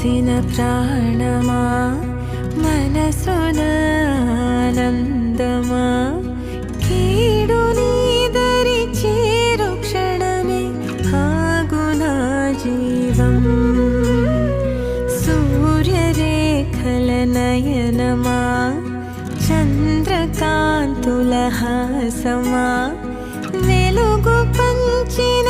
పోసిన ప్రాణమా మనసున ఆనందమా కీడు నీదరి చేరు క్షణమే ఆగునా జీవం సూర్యరేఖల నయనమా చంద్రకాంతుల హాసమా వెలుగు పంచిన